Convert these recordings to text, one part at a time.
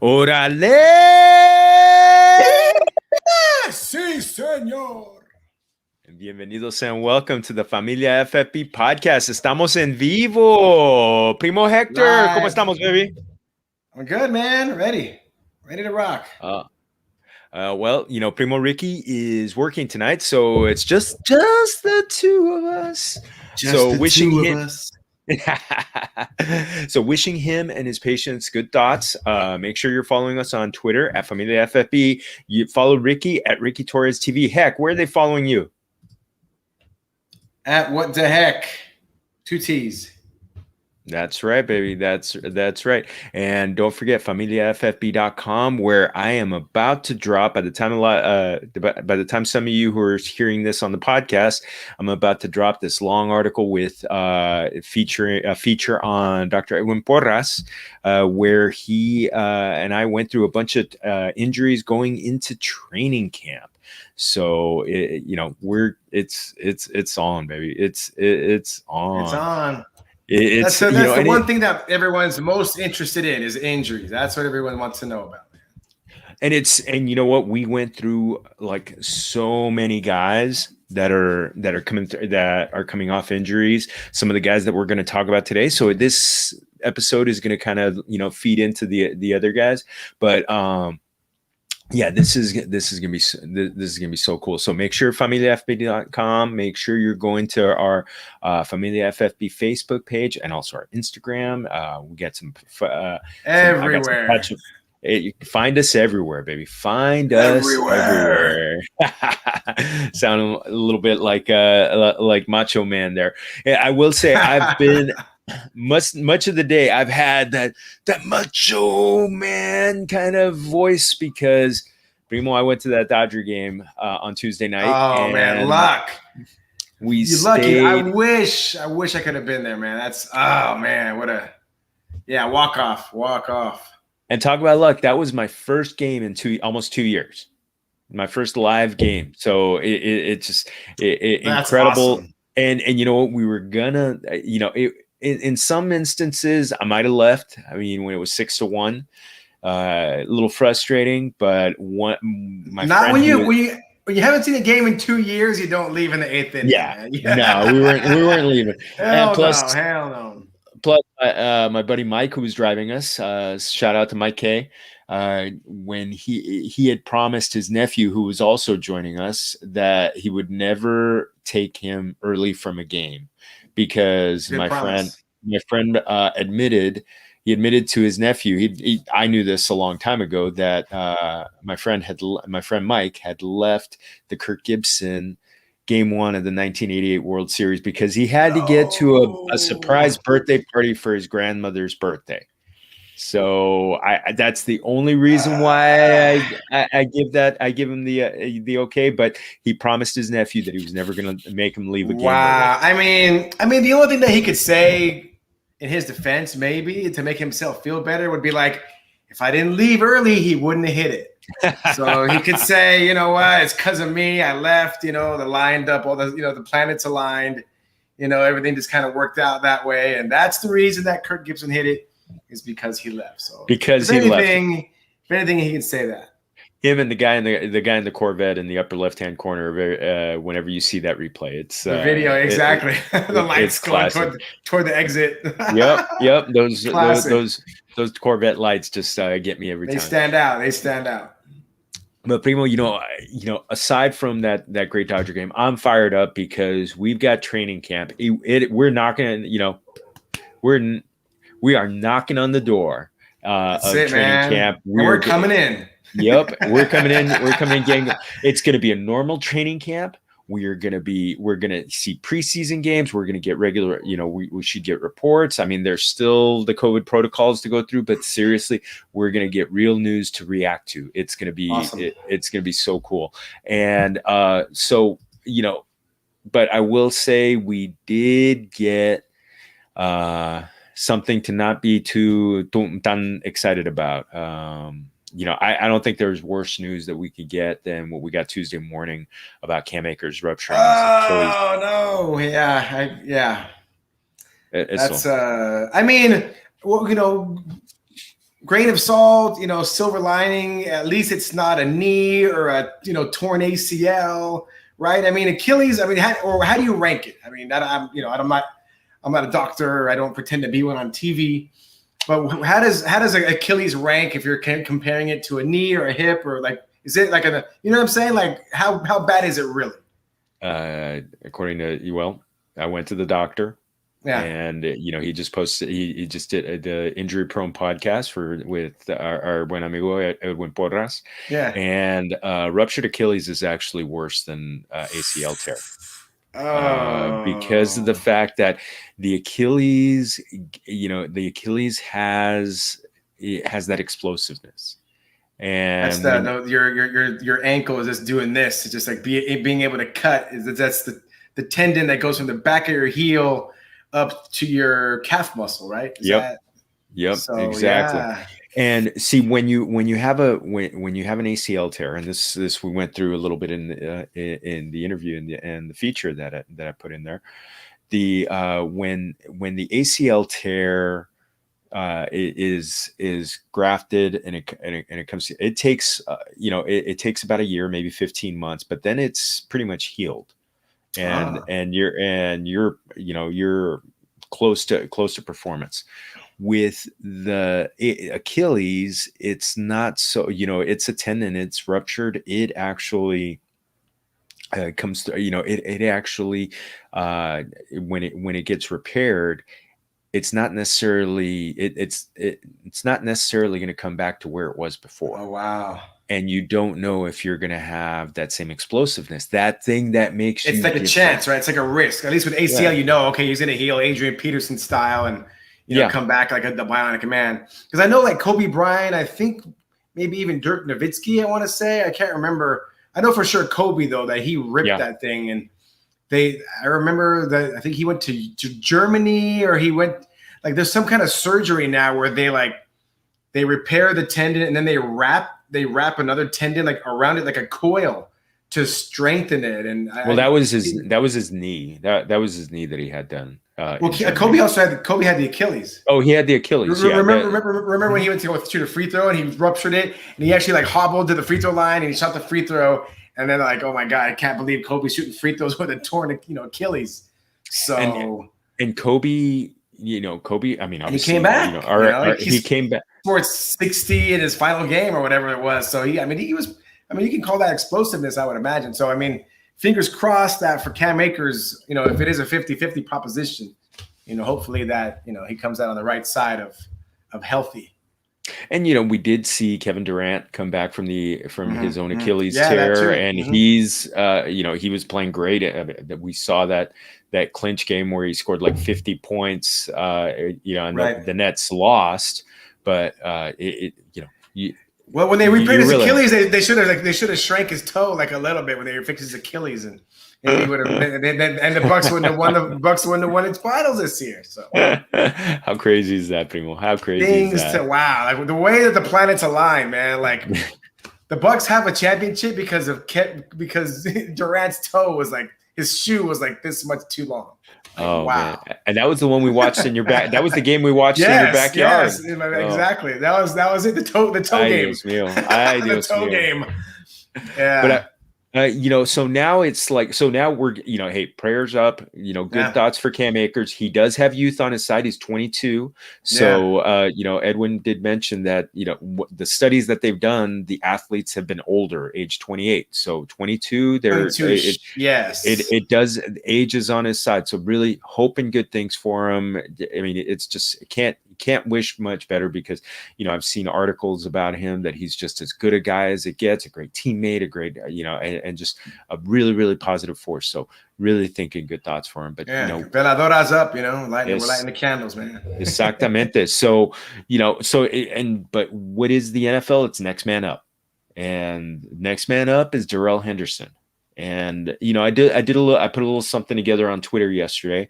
¡Órale! Sí, señor. Bienvenidos and welcome to the Familia FFP podcast. Estamos en vivo. Primo Hector, ¿cómo Live. estamos, baby? I'm good, man. Ready to rock. Well, Primo Ricky is working tonight, so it's just the two of us. So wishing him and his patients good thoughts. Make sure you're following us on Twitter at Familia FFB. You follow Ricky at Ricky Torres TV. Heck, where are they following you? At what the heck? 2 T's. That's right, baby. That's right. And don't forget familiaffb.com, where I am about to drop by the time some of you who are hearing this on the podcast, I'm about to drop this long article with feature on Dr. Edwin Porras, where he and I went through a bunch of injuries going into training camp. So it's on, baby. It's on. It's on. That's the one thing that everyone's most interested in is injuries. That's what everyone wants to know about. And you know what? We went through like so many guys that are coming off injuries. Some of the guys that we're going to talk about today. So this episode is going to kind of feed into the other guys, but yeah, this is gonna be so cool. So make sure familiafb.com. Make sure you're going to our Familia FFB Facebook page and also our Instagram. We get some everywhere. Find us everywhere, baby. Find us everywhere. Sounding a little bit like Macho Man there. Yeah, I will say I've been. Much of the day I've had that Macho Man kind of voice because Primo, I went to that Dodger game on Tuesday night. Oh man, luck. You're lucky. I wish I could have been there, man. That's walk off. And talk about luck. That was my first game in almost 2 years. My first live game. So it's incredible. Awesome. And you know what, we were gonna in some instances, I might have left. I mean, when it was 6-1, a little frustrating. But when you haven't seen a game in 2 years, you don't leave in the 8th inning. Yeah, no, we weren't leaving. Hell no. Plus, my buddy Mike, who was driving us, shout out to Mike K. When he had promised his nephew, who was also joining us, that he would never take him early from a game. Because my friend admitted to his nephew. I knew this a long time ago that my friend Mike had left the Kirk Gibson Game 1 of the 1988 World Series because he had to get to a surprise birthday party for his grandmother's birthday. So that's the only reason why I give him the okay. But he promised his nephew that he was never going to make him leave a game. Wow. I mean, the only thing that he could say in his defense, maybe to make himself feel better, would be like, if I didn't leave early, he wouldn't have hit it. So he could say, you know what, it's because of me. I left. The lined up, all the the planets aligned. Everything just kind of worked out that way, and that's the reason that Kirk Gibson hit it. Is because he left. So left. If anything, he can say that. Him and the guy in the Corvette in the upper left hand corner. Whenever you see that replay, it's the video exactly. The lights going toward the exit. Yep. Those Corvette lights just get me every time. They stand out. But Primo, aside from that great Dodger game, I'm fired up because we've got training camp. We're not gonna, we are knocking on the door of training camp. We're coming in. Yep, we're coming in. We're coming in, gang. It's going to be a normal training camp. We're going to see preseason games. We're going to get regular. We should get reports. I mean, there's still the COVID protocols to go through, but seriously, we're going to get real news to react to. It's going to be awesome. It's going to be so cool. And but I will say we did get something to not be too tan excited about. I don't think there's worse news that we could get than what we got Tuesday morning about Cam Akers rupturing his Achilles. Oh no! Yeah. That's. I mean, grain of salt, silver lining. At least it's not a knee or a torn ACL, right? I mean, Achilles. I mean, how do you rank it? I mean, I'm not a doctor. I don't pretend to be one on TV. But how does Achilles rank if you're comparing it to a knee or a hip, or like, is it like you know what I'm saying? Like, how bad is it really? According to, well, I went to the doctor. Yeah. And he just posted. He just did the injury prone podcast with our buen amigo Edwin Porras. Yeah. And ruptured Achilles is actually worse than ACL tear. Because of the fact that the Achilles, has that explosiveness. And that's your ankle is just doing this. It's just like being able to cut. That's the tendon that goes from the back of your heel up to your calf muscle, right? Yep, so, exactly. Yeah. And see, when you have an ACL tear, and this we went through a little bit in the interview and the feature that I put in there, when the ACL tear is grafted and it comes, it takes it takes about a year, maybe 15 months, but then it's pretty much healed. And you're close to performance. With the Achilles, it's not so, it's a tendon, it's ruptured. It actually comes to, it actually when it gets repaired, it's not necessarily it's not necessarily going to come back to where it was before. Oh wow. And you don't know if you're going to have that same explosiveness, that thing that makes it's like a chance, right? It's like a risk. At least with ACL, okay, he's going to heal Adrian Peterson style and come back like the bionic man. Because I know like Kobe Bryant, I think maybe even Dirk Nowitzki, I want to say. I can't remember. I know for sure Kobe, though, that he ripped that thing. And I remember that I think he went to Germany, or he went, like, there's some kind of surgery now where they repair the tendon and then they wrap another tendon like around it like a coil to strengthen it. And that was his knee. That was his knee that he had done. Kobe had the Achilles. Oh, he had the Achilles. Remember when he went to go shoot a free throw and he ruptured it, and he actually like hobbled to the free throw line and he shot the free throw, and then like, oh my God, I can't believe Kobe's shooting free throws with a torn Achilles. So and Kobe, Kobe. I mean, he came back. He came back. Scored 60 in his final game or whatever it was. So you can call that explosiveness, I would imagine. So I mean, fingers crossed that for Cam Akers, if it is a 50-50 proposition, hopefully that, he comes out on the right side of healthy. And, we did see Kevin Durant come back from his own Achilles tear, and he's, he was playing great. We saw that clinch game where he scored like 50 points, and the Nets lost, but well, when they repaired his Achilles, they should have shrank his toe like a little bit when they fixed his Achilles, and he would have, and the Bucks wouldn't have won. The Bucks wouldn't have won its finals this year. So how crazy is that, Primo? How crazy is that? Wow, like the way that the planets align, man. Like the Bucks have a championship because Durant's toe was like, his shoe was like this much too long. Like, wow. Man. And that was the one we watched in your back. That was the game we watched in your backyard. Yes, exactly. That was it. The toe game. The toe game. Yeah. But so now it's like, now we're, hey, prayers up, good thoughts for Cam Akers. He does have youth on his side. He's 22. So, Edwin did mention that, the studies that they've done, the athletes have been older, age 28. So 22, it does, age is on his side. So really hoping good things for him. I mean, it's just, can't wish much better, because I've seen articles about him that he's just as good a guy as it gets, a great teammate, a great and just a really, really positive force. So really thinking good thoughts for him. But veladoras up, we're lighting the candles, man. Exactamente. So but what is the NFL? It's next man up, and next man up is Darrell Henderson. And I put a little something together on Twitter yesterday,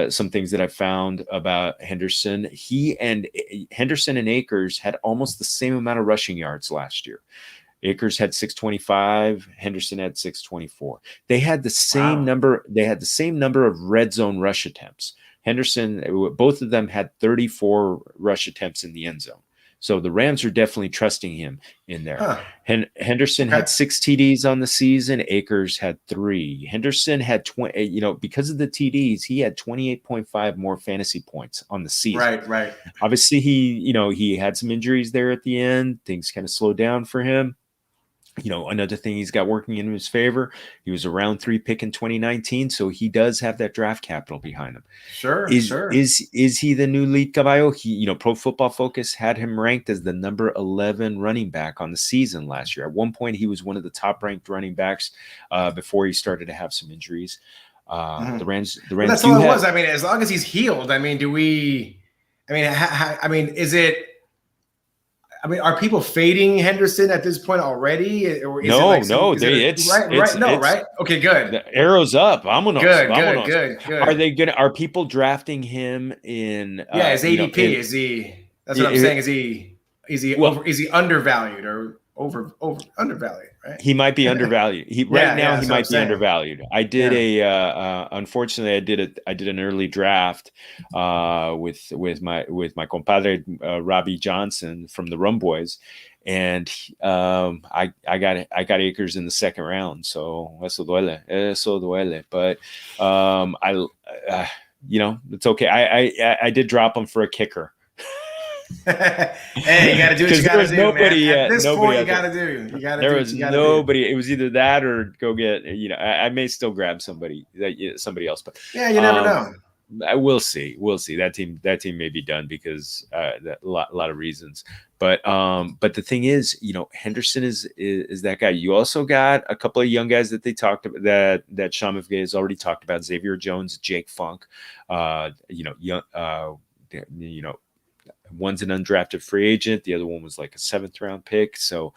some things that I found about Henderson. Henderson and Akers had almost the same amount of rushing yards last year. Akers had 625, Henderson had 624. They had the same number. They had the same number of red zone rush attempts. Henderson, both of them had 34 rush attempts in the end zone. So the Rams are definitely trusting him in there. Huh. Henderson Okay. had 6 TDs on the season. Akers had 3. Henderson had 20, because of the TDs, he had 28.5 more fantasy points on the season. Right, right. Obviously, he had some injuries there at the end. Things kind of slowed down for him. Another thing he's got working in his favor, he was a round 3 pick in 2019, so he does have that draft capital behind him. Sure, Is sure. is he the new lead caballo? Pro Football Focus had him ranked as the number 11 running back on the season last year. At one point, he was one of the top ranked running backs before he started to have some injuries. The Rams Well, that's do all it have. was. I mean, as long as he's healed, I mean, do we? I mean, is it? I mean, are people fading Henderson at this point already, or is it like some? Is it right? No, right? Okay, good. The arrows up. Vámonos. Good, Vámonos. good. Are people drafting him in? Yeah, his ADP is he? That's what I'm saying. Is he undervalued or undervalued? Right. He might be undervalued. He might be undervalued. I did unfortunately I did an early draft with my compadre Robbie Johnson from the Rum Boys, and I got Akers in the second round. So eso duele. But it's okay. I did drop him for a kicker. Hey, you got to do what you got to do, nobody, man. At this point, you got to do. You got to. There was nobody. It was either that or go get. I may still grab somebody else, but yeah, you never know. We'll see. That team may be done because a lot of reasons. But the thing is, Henderson is that guy. You also got a couple of young guys that they talked about that Sean McVay has already talked about: Xavier Jones, Jake Funk. One's an undrafted free agent. The other one was like a 7th round pick. So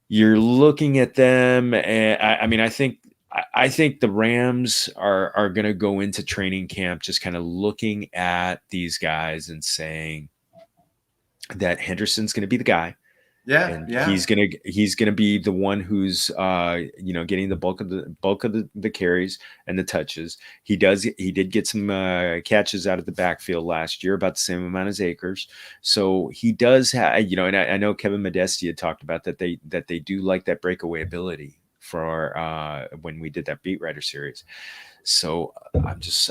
you're looking at them. And I think the Rams are going to go into training camp just kind of looking at these guys and saying that Henderson's going to be the guy. Yeah, and he's gonna be the one who's getting the bulk of the carries and the touches. He did get some catches out of the backfield last year, about the same amount as Akers. So he does have, and I know Kevin Modesti had talked about that they do like that breakaway ability for when we did that beat writer series. So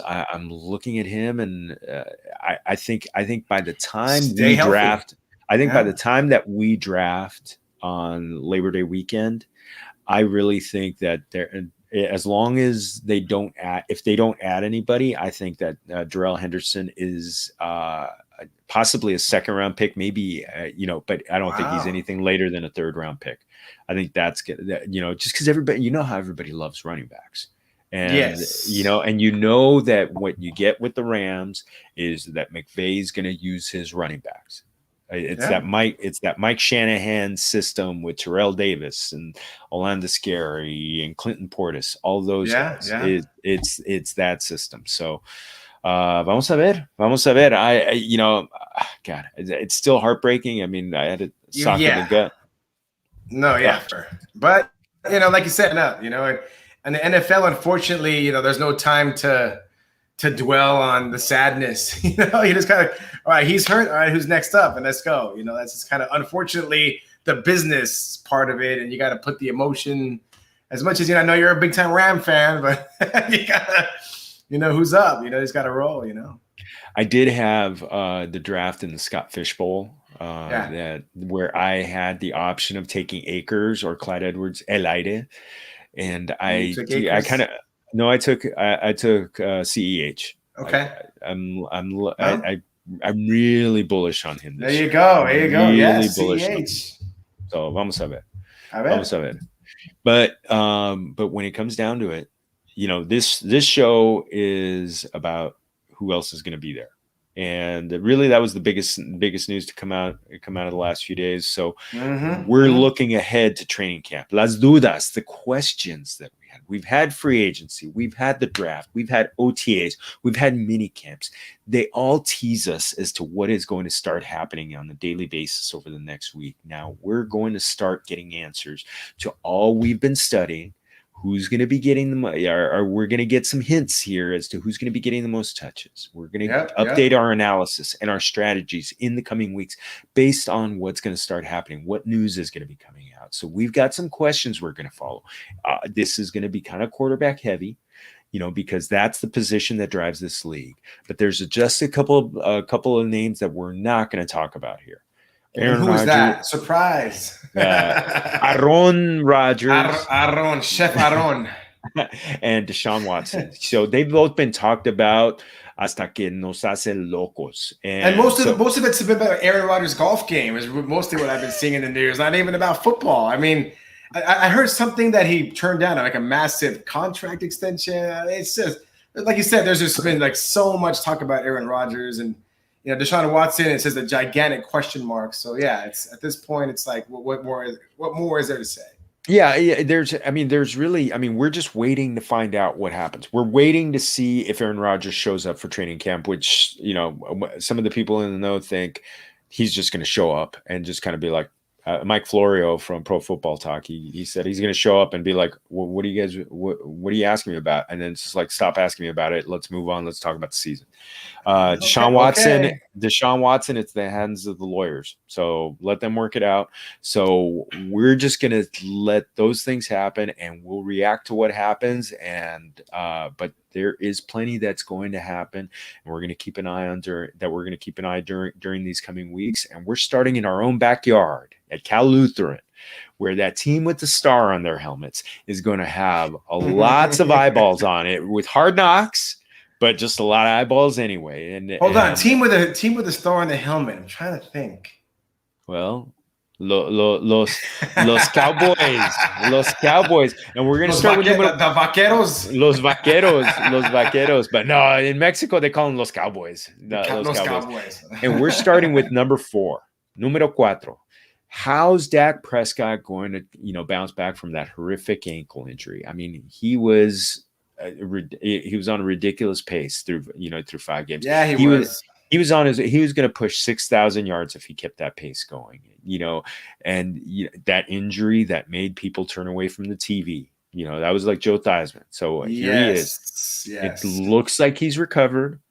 I'm looking at him, and I think by the time we draft. I think by the time that we draft on Labor Day weekend, I really think that as long as they don't add anybody, I think that Darrell Henderson is possibly a 2nd round pick, maybe, but I don't think he's anything later than a 3rd round pick. I think that's good, just because everybody, how everybody loves running backs. And, and that what you get with the Rams is that McVay's going to use his running backs. It's that Mike Shanahan system with Terrell Davis and Orlando Scary and Clinton Portis, all those guys. Yeah. It's that system. So vamos a ver. God, it's still heartbreaking. I mean, I had a sock in the gut. No, but like you said, and the NFL, unfortunately, there's no time to dwell on the sadness. You just kind of, all right, he's hurt. All right, who's next up? And let's go. That's just kind of, unfortunately, the business part of it. And you got to put the emotion, as much as, I know you're a big time Ram fan, but you got to, who's up, he's got to roll, I did have the draft in the Scott Fish Bowl where I had the option of taking Akers or Clyde Edwards El Aire. And I took CEH. Okay. I'm really bullish on him. There you go. Really yes, bullish. CEH. So vamos a ver. But when it comes down to it, this show is about who else is going to be there. And really, that was the biggest news to come out of the last few days. So we're looking ahead to training camp. Las dudas, the questions that we had. We've had free agency. We've had the draft. We've had OTAs. We've had mini camps. They all tease us as to what is going to start happening on a daily basis over the next week. Now we're going to start getting answers to all we've been studying. who's going to be getting the are we're going to get some hints here as to who's going to be getting the most touches. We're going to update our analysis and our strategies in the coming weeks based on what's going to start happening, what news is going to be coming out. So we've got some questions we're going to follow. This is going to be kind of quarterback heavy, because that's the position that drives this league. But there's just a couple of names that we're not going to talk about here. Aaron Rodgers. Who's that? Surprise. Aaron Rodgers. Chef Aaron. And Deshaun Watson. So they've both been talked about hasta que nos hace locos. And most of it's been about Aaron Rodgers' golf game is mostly what I've been seeing in the news. Not even about football. I mean, I heard something that he turned down, like a massive contract extension. It's just, like you said, there's just been like so much talk about Aaron Rodgers and Deshaun Watson. It says a gigantic question mark. So yeah, it's at this point, it's like, what more is there to say? Yeah, we're just waiting to find out what happens. We're waiting to see if Aaron Rodgers shows up for training camp, which, some of the people in the know think he's just going to show up and just kind of be like, Mike Florio from Pro Football Talk, he said he's going to show up and be like, what are you asking me about? And then it's just like, stop asking me about it. Let's move on. Let's talk about the season. Deshaun Watson, it's the hands of the lawyers. So let them work it out. So we're just going to let those things happen and we'll react to what happens. And, but there is plenty that's going to happen, and we're going to keep an eye during these coming weeks. And we're starting in our own backyard at Cal Lutheran, where that team with the star on their helmets is going to have lots of eyeballs on it with Hard Knocks, but just a lot of eyeballs anyway. And hold on, team with a star on the helmet. I'm trying to think. Well, los Cowboys, and we're gonna start with the Vaqueros, los Vaqueros. But no, in Mexico they call them los Cowboys. Los Cowboys. And we're starting with number 4, número 4. How's Dak Prescott going to bounce back from that horrific ankle injury? I mean, he was on a ridiculous pace through 5 games. Yeah, he was. He was going to push 6,000 yards if he kept that pace going, and that injury that made people turn away from the TV, that was like Joe Theismann. So here he is. Yes. It looks like he's recovered.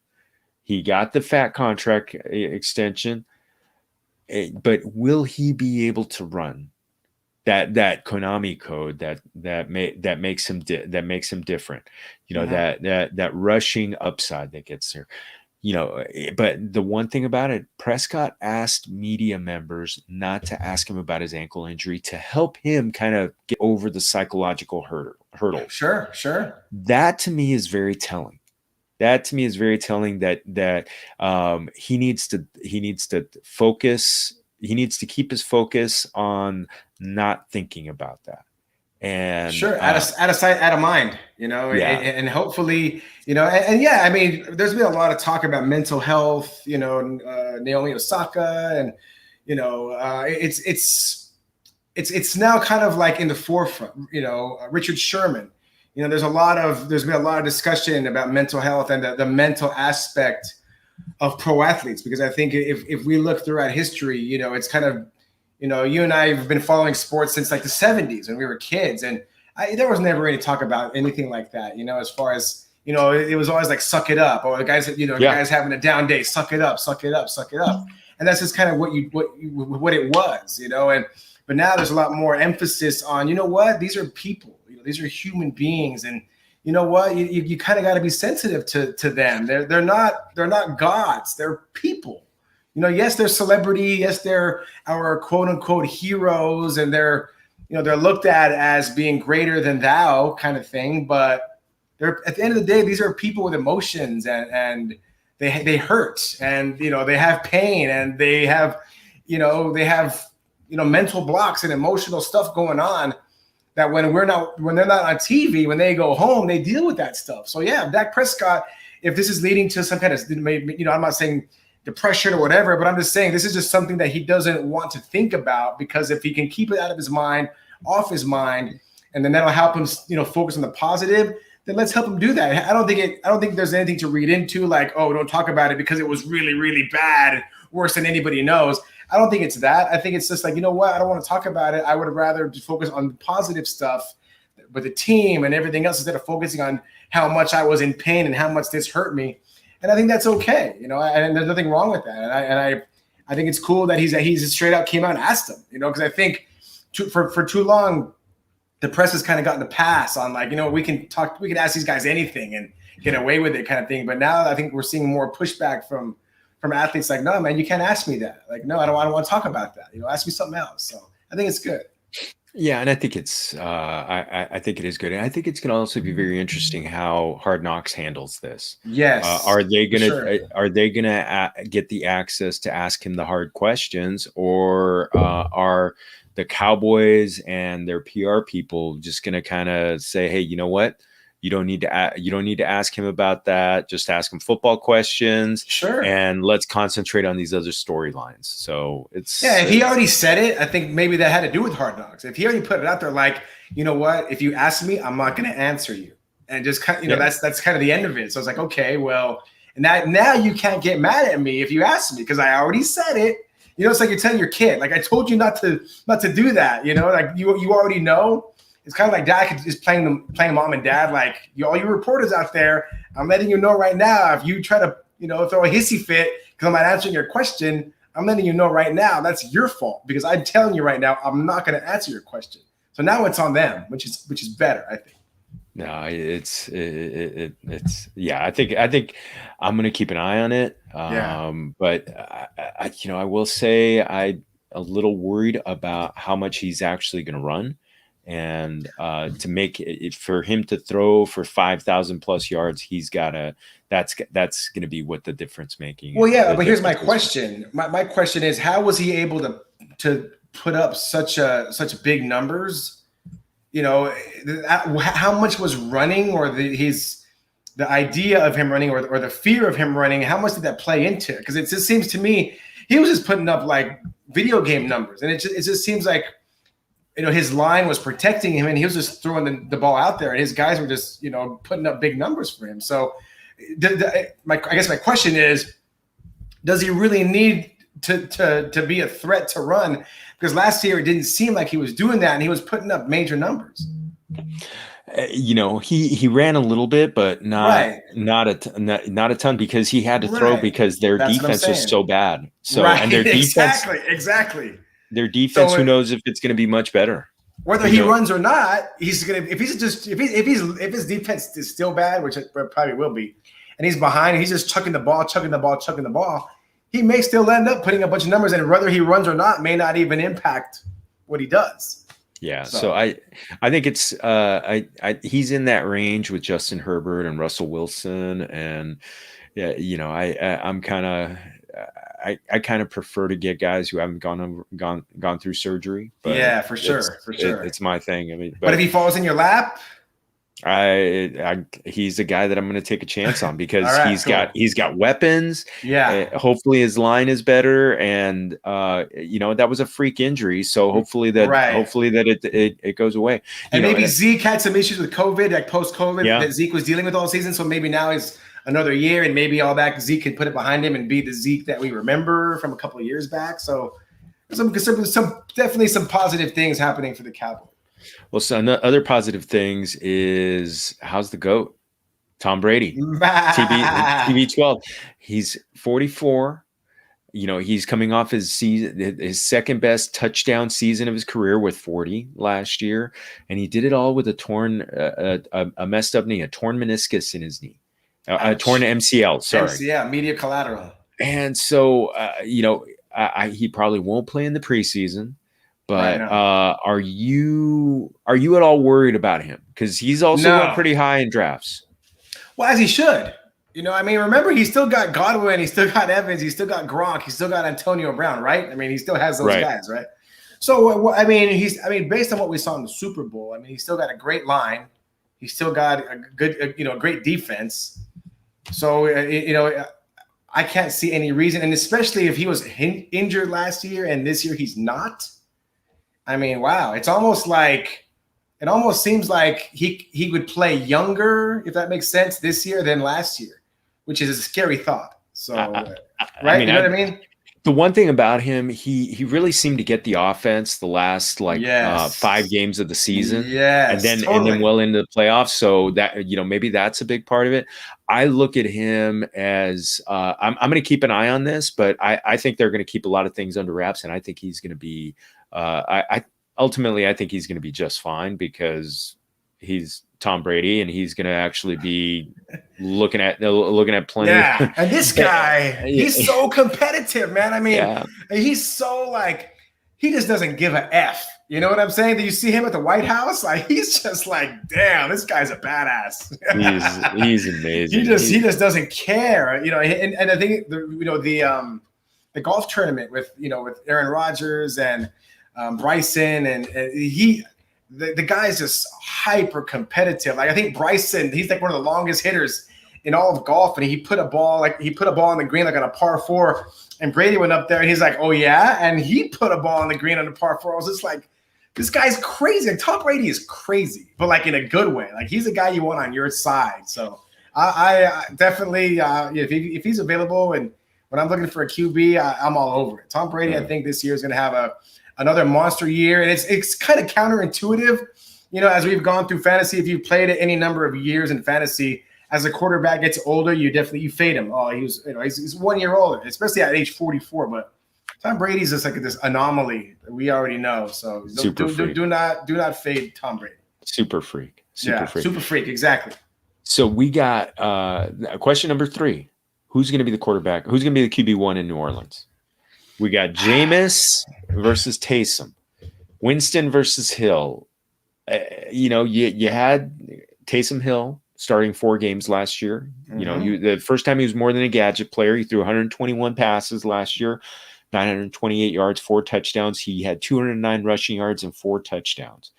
He got the fat contract extension, but will he be able to run that Konami code that makes him different? That rushing upside that gets there. But the one thing about it, Prescott asked media members not to ask him about his ankle injury to help him kind of get over the psychological hurdle. Sure. That to me is very telling. That he needs to focus. He needs to keep his focus on not thinking about that. And sure, out of sight, out of mind, and hopefully, I mean, there's been a lot of talk about mental health, Naomi Osaka, and it's now kind of like in the forefront, Richard Sherman, there's been a lot of discussion about mental health and the mental aspect of pro athletes, because I think if we look throughout history, it's kind of, you and I have been following sports since like the 70s when we were kids, and there was never any talk about anything like that, as far as, it was always like, suck it up, or the guys, guys having a down day, suck it up. And that's just kind of what it was, but now there's a lot more emphasis on, these are people, these are human beings. And you know what, you kind of got to be sensitive to them. They're not gods, they're people. Yes, they're celebrity. Yes, they're our quote unquote heroes, and they're looked at as being greater than thou kind of thing. But they're, at the end of the day, these are people with emotions, and they hurt, and they have pain, and they have mental blocks and emotional stuff going on. That when they're not on TV, when they go home, they deal with that stuff. So yeah, Dak Prescott, if this is leading to some kind of, I'm not saying depression or whatever, but I'm just saying this is just something that he doesn't want to think about, because if he can keep it out of his mind, off his mind, and then that'll help him, focus on the positive, then let's help him do that. I don't think there's anything to read into, like, oh, don't talk about it because it was really, really bad, worse than anybody knows. I don't think it's that. I think it's just like, I don't want to talk about it. I would rather just focus on the positive stuff the team and everything else instead of focusing on how much I was in pain and how much this hurt me. And I think that's okay, and there's nothing wrong with that. And I think it's cool that he's straight out came out and asked him, because I think for too long, the press has kind of gotten a pass on like, we can ask these guys anything and get away with it kind of thing. But now I think we're seeing more pushback from athletes like, no, man, you can't ask me that. Like, no, I don't want to talk about that. Ask me something else. So I think it's good. Yeah, and I think it's I think it is good, and I think it's going to also be very interesting how Hard Knocks handles this. Yes, are they going to sure. are they going to get the access to ask him the hard questions, or are the Cowboys and their PR people just going to kind of say, hey, you know what? You don't need to ask him about that. Just ask him football questions. Sure. And let's concentrate on these other storylines. So it's if he already said it, I think maybe that had to do with Hard Knocks. If he already put it out there, like, you know what, if you ask me, I'm not going to answer you, and just kind of, that's kind of the end of it. So it's like, okay, well, and that now you can't get mad at me if you ask me because I already said it. It's like you're telling your kid, like, I told you not to do that. Like you already know. It's kind of like dad is playing mom and dad. Like, all you reporters out there, I'm letting you know right now. If you try to, throw a hissy fit because I'm not answering your question, I'm letting you know right now that's your fault because I'm telling you right now I'm not going to answer your question. So now it's on them, which is better, I think. No, it's yeah. I think I'm going to keep an eye on it. But I will say I'm a little worried about how much he's actually going to run. And to make it for him to throw for 5,000 plus yards, he's got to. That's going to be what the difference making. Well, yeah, but here's my question. My question is, how was he able to put up such big numbers? How much was running, or the idea of him running, or the fear of him running? How much did that play into it? Because it just seems to me he was just putting up like video game numbers, and it just seems like. His line was protecting him, and he was just throwing the ball out there, and his guys were just, putting up big numbers for him. So, I guess my question is, does he really need to be a threat to run? Because last year it didn't seem like he was doing that, and he was putting up major numbers. He ran a little bit, but not a ton because he had to throw because their defense was so bad. So and their defense exactly. Their defense, who knows if it's going to be much better. Whether he runs or not, he's going to. If his defense is still bad, which it probably will be, and he's behind, and he's just chucking the ball. He may still end up putting a bunch of numbers, and whether he runs or not may not even impact what he does. Yeah, so I think it's he's in that range with Justin Herbert and Russell Wilson, and I'm kind of. I kind of prefer to get guys who haven't gone through surgery. But yeah, for sure. It's my thing. I mean, but if he falls in your lap, he's a guy that I'm going to take a chance on because he's got weapons. Yeah. Hopefully his line is better, and that was a freak injury, so hopefully that it goes away. And maybe Zeke had some issues with COVID, like post-COVID, that Zeke was dealing with all season. So maybe now he's another year, and maybe all that Zeke can put it behind him and be the Zeke that we remember from a couple of years back. So definitely some positive things happening for the Cowboys. Well, so other positive things is how's the GOAT? Tom Brady, TB12. He's 44. He's coming off his second best touchdown season of his career with 40 last year, and he did it all with a messed up knee, a torn meniscus in his knee. A torn MCL, sorry. MCL, medial collateral. And so, he probably won't play in the preseason. But are you at all worried about him? Because he's also went pretty high in drafts. Well, as he should. Remember, he still got Godwin, he still got Evans, he still got Gronk, he still got Antonio Brown, right? I mean, he still has those guys, right? So, based on what we saw in the Super Bowl, he's still got a great line. He's still got a good, great defense. So, I can't see any reason, and especially if he was injured last year and this year he's not. Wow. It almost seems like he would play younger, if that makes sense, this year than last year, which is a scary thought. So, right? You know what I mean? The one thing about him, he really seemed to get the offense the last like 5 Yes. games of the season, and Yes, then totally. well into the playoffs. So that maybe that's a big part of it. I look at him as I'm going to keep an eye on this, but I think they're going to keep a lot of things under wraps, and I think he's going to be. I ultimately I think he's going to be just fine because he's Tom Brady, and he's going to actually be looking at plenty of. Yeah, and this guy, he's so competitive, man. I mean, Yeah. he's so like he just doesn't give a f. You know what I'm saying? Do you see him at the White House? Like he's just like, damn, this guy's a badass. He's amazing. He just doesn't care. You know, and I think the golf tournament with with Aaron Rodgers and Bryson and the guy's just hyper competitive. Like I think Bryson, he's like one of the longest hitters in all of golf, and he put a ball on the green like on a par 4, and Brady went up there and he's like, oh yeah, and he put a ball on the green on a par 4. I was just like, this guy's crazy. Like, Tom Brady is crazy, but like in a good way. Like he's a guy you want on your side. So I definitely if he's available and when I'm looking for a QB, I'm all over it. Tom Brady, I think this year is going to have another monster year, and it's kind of counterintuitive. You know, as we've gone through fantasy, if you've played it any number of years in fantasy, as a quarterback gets older, you fade him. Oh, he's 1 year older, especially at age 44. But Tom Brady's just like this anomaly that we already know. So do not fade Tom Brady. Super freak. Super freak. Exactly. So we got question number 3. Who's going to be the quarterback? Who's going to be the QB1 in New Orleans? We got Jameis versus Taysom, Winston versus Hill. You had Taysom Hill starting 4 games last year. Mm-hmm. The first time he was more than a gadget player. He threw 121 passes last year, 928 yards, 4 touchdowns. He had 209 rushing yards and 4 touchdowns.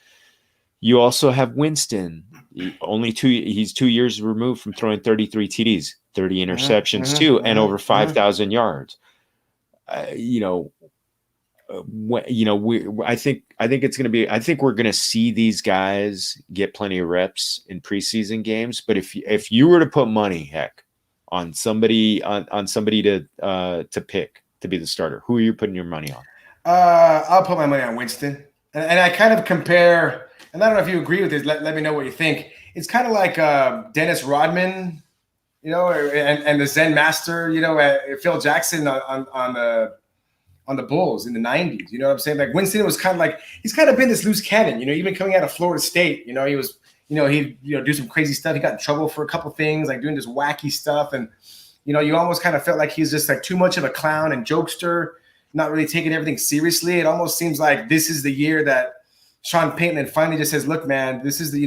You also have Winston. He's 2 years removed from throwing 33 TDs, 30 interceptions too, and over 5,000 yards. I think it's going to be. I think we're going to see these guys get plenty of reps in preseason games. But if you were to put money, on somebody to pick to be the starter, who are you putting your money on? I'll put my money on Winston, and I kind of compare. And I don't know if you agree with this. Let me know what you think. It's kind of like Dennis Rodman, and the Zen Master, Phil Jackson on the Bulls in the 90s. You know what I'm saying? Like Winston was kind of like, he's kind of been this loose cannon, even coming out of Florida State, he was, he'd do some crazy stuff. He got in trouble for a couple things, like doing this wacky stuff. And, you almost kind of felt like he's just like too much of a clown and jokester, not really taking everything seriously. It almost seems like this is the year that Sean Payton and finally just says, look, man, this is the,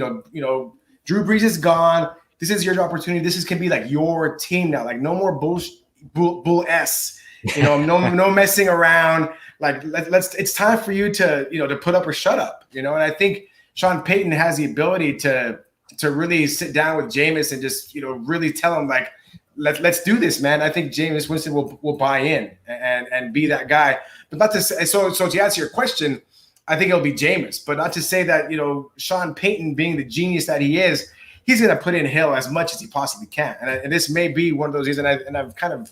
Drew Brees is gone. This is your opportunity. Can be like your team now. Like no more bull S. No messing around. Like it's time for you to put up or shut up. And I think Sean Payton has the ability to really sit down with Jameis and just really tell him like let's do this, man. I think Jameis Winston will buy in and be that guy. But not to say so to answer your question, I think it'll be Jameis. But not to say that Sean Payton, being the genius that he is, he's going to put in Hill as much as he possibly can. And this may be one of those years, and I've kind of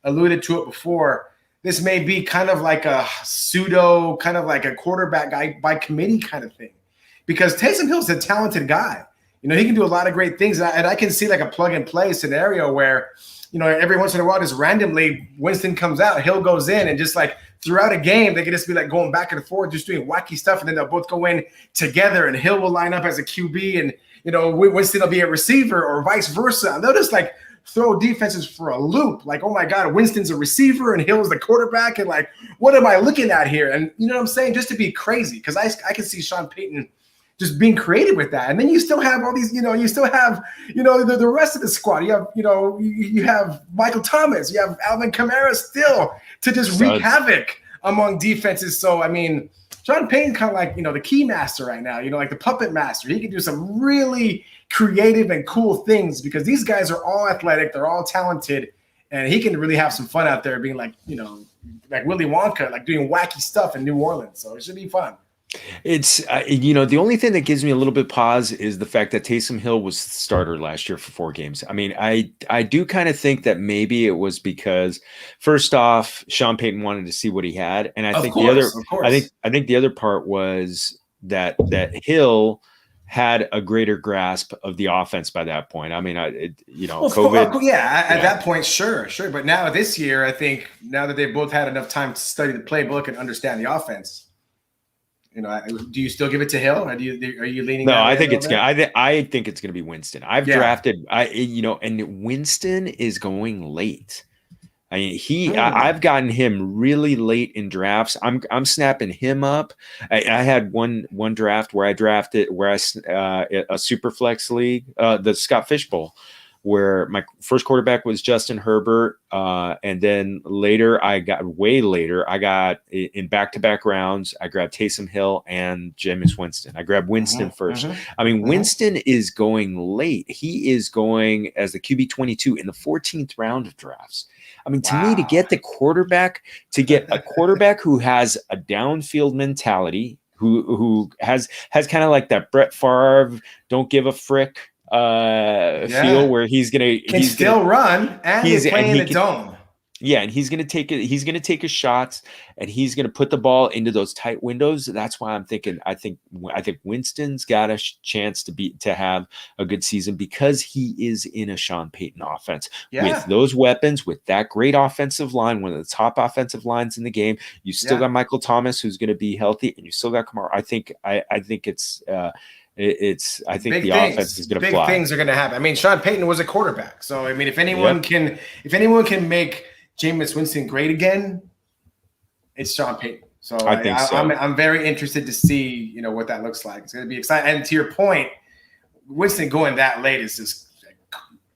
alluded to it before. This may be kind of like a pseudo, kind of like a quarterback guy by committee kind of thing, because Taysom Hill's a talented guy. He can do a lot of great things, and I can see like a plug and play scenario where, every once in a while, just randomly Winston comes out, Hill goes in, and just like throughout a game, they can just be like going back and forth, just doing wacky stuff, and then they'll both go in together, and Hill will line up as a QB, and Winston will be a receiver, or vice versa, and they'll just like throw defenses for a loop. Like, oh my God, Winston's a receiver and Hill's the quarterback. And like, what am I looking at here? And you know what I'm saying? Just to be crazy. Cause I can see Sean Payton just being creative with that. And then you still have all these, you still have, the rest of the squad. You have, you have Michael Thomas, you have Alvin Kamara still to just wreak havoc among defenses. So, I mean, Sean Payton kind of like, the key master right now, like the puppet master. He can do some really creative and cool things because these guys are all athletic. They're all talented. And he can really have some fun out there being like, like Willy Wonka, like doing wacky stuff in New Orleans. So it should be fun. It's the only thing that gives me a little bit pause is the fact that Taysom Hill was the starter last year for 4 games. I mean, I do kind of think that maybe it was because first off, Sean Payton wanted to see what he had, and I Of think the other course, of course. I think the other part was that Hill had a greater grasp of the offense by that point. I mean, Well, COVID, yeah, at yeah. that point, sure, sure. But now this year, I think now that they've both had enough time to study the playbook and understand the offense, do you still give it to Hill? Or are you leaning No, that I way a think little it's gonna. bit? I think it's gonna be Winston. I've Yeah. drafted. And Winston is going late. I mean, Hmm. I've gotten him really late in drafts. I'm snapping him up. I had one draft where I drafted a super flex league, the Scott Fish Bowl, where my first quarterback was Justin Herbert, and then way later I got in back to back rounds. I grabbed Taysom Hill and Jameis Winston. I grabbed Hmm. Winston first. Hmm. I mean, Hmm. Winston is going late. He is going as the QB 22 in the 14th round of drafts. I mean, to me, Wow. to get a quarterback who has a downfield mentality, who has kind of like that Brett Favre, don't give a frick feel, Yeah. where Can still run, and they he's play and in he the can dome. yeah, and he's gonna take it. He's gonna take his shots, and he's gonna put the ball into those tight windows. That's why I'm thinking. I think Winston's got a chance to have a good season because he is in a Sean Payton offense with Yeah. those weapons, with that great offensive line, one of the top offensive lines in the game. You still Yeah. got Michael Thomas, who's going to be healthy, and you still got Kamara. I think I think the offense is going to Big fly. things are going to happen. I mean, Sean Payton was a quarterback, so I mean, Yep, if anyone can make Jameis Winston great again, it's Sean Payton. So I think so. I'm very interested to see what that looks like. It's going to be exciting. And to your point, Winston going that late is just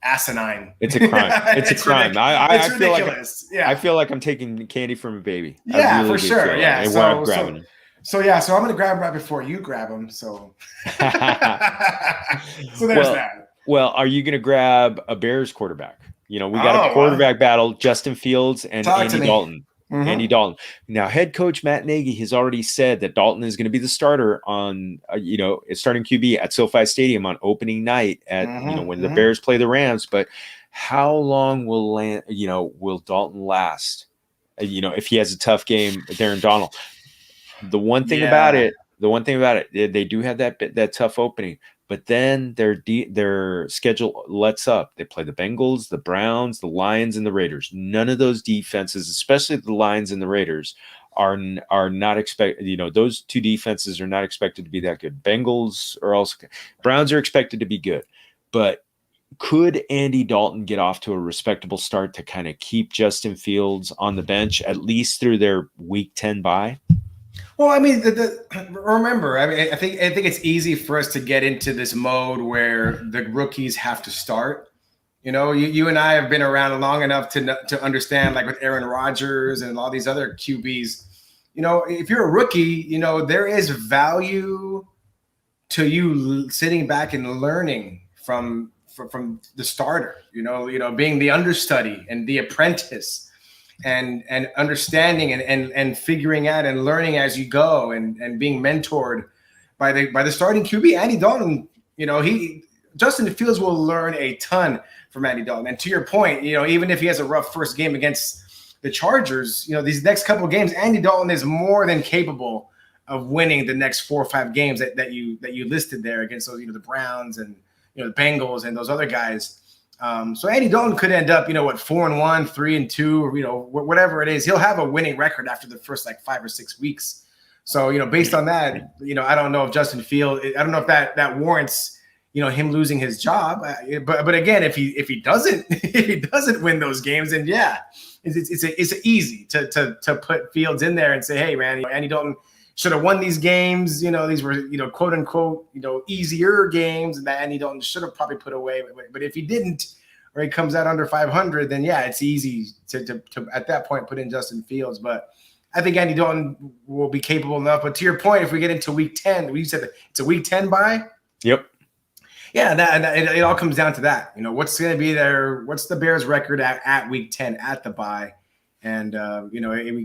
asinine. It's a crime. It's a crime. It's I feel like ridiculous. Yeah, I'm taking candy from a baby. I yeah, really for do sure. feel that, Yeah. and where I'm grabbing him. So I'm going to grab him right before you grab him. So so there's well, that. well, are you going to grab a Bears quarterback? We got a Oh, well, quarterback battle: Justin Fields and talk to Andy me. Dalton. Andy Mm-hmm. Dalton. Now, head coach Matt Nagy has already said that Dalton is going to be the starter starting QB at SoFi Stadium on opening night Mm-hmm. when the Mm-hmm. Bears play the Rams. But how long will Dalton last? If he has a tough game, Darren Donald. Yeah. The one thing about it, they do have that tough opening, but then their schedule lets up. They play the Bengals, the Browns, the Lions, and the Raiders. None of those defenses, especially the Lions and the Raiders, are not expected. Those two defenses are not expected to be that good. Browns are expected to be good, but could Andy Dalton get off to a respectable start to kind of keep Justin Fields on the bench at least through their Week 10 bye? Well, I mean, remember, I mean, I think it's easy for us to get into this mode where the rookies have to start. You and I have been around long enough to understand, like with Aaron Rodgers and all these other QBs. If you're a rookie, there is value to you sitting back and learning from the starter. Being the understudy and the apprentice and understanding and figuring out and learning as you go and being mentored by the starting QB Andy Dalton. He Justin Fields will learn a ton from Andy Dalton. And to your point, even if he has a rough first game against the Chargers, these next couple of games, Andy Dalton is more than capable of winning the next 4 or 5 games that you listed there against those the Browns and the Bengals and those other guys. So Andy Dalton could end up, 4-1, 3-2, or whatever it is. He'll have a winning record after the first like 5 or 6 weeks. So based on that, I don't know if Justin Fields, I don't know if that warrants him losing his job. But again, if he doesn't if he doesn't win those games, then yeah, it's easy to put Fields in there and say, hey man, Andy Dalton should have won these games. These were, quote unquote, easier games that Andy Dalton should have probably put away. But if he didn't, or he comes out under 500, then yeah, it's easy to at that point put in Justin Fields. But I think Andy Dalton will be capable enough. But to your point, if we get into week 10, we said it's a week 10 bye. Yep. Yeah, it all comes down to that. What's going to be there? What's the Bears' record at week 10 at the bye? And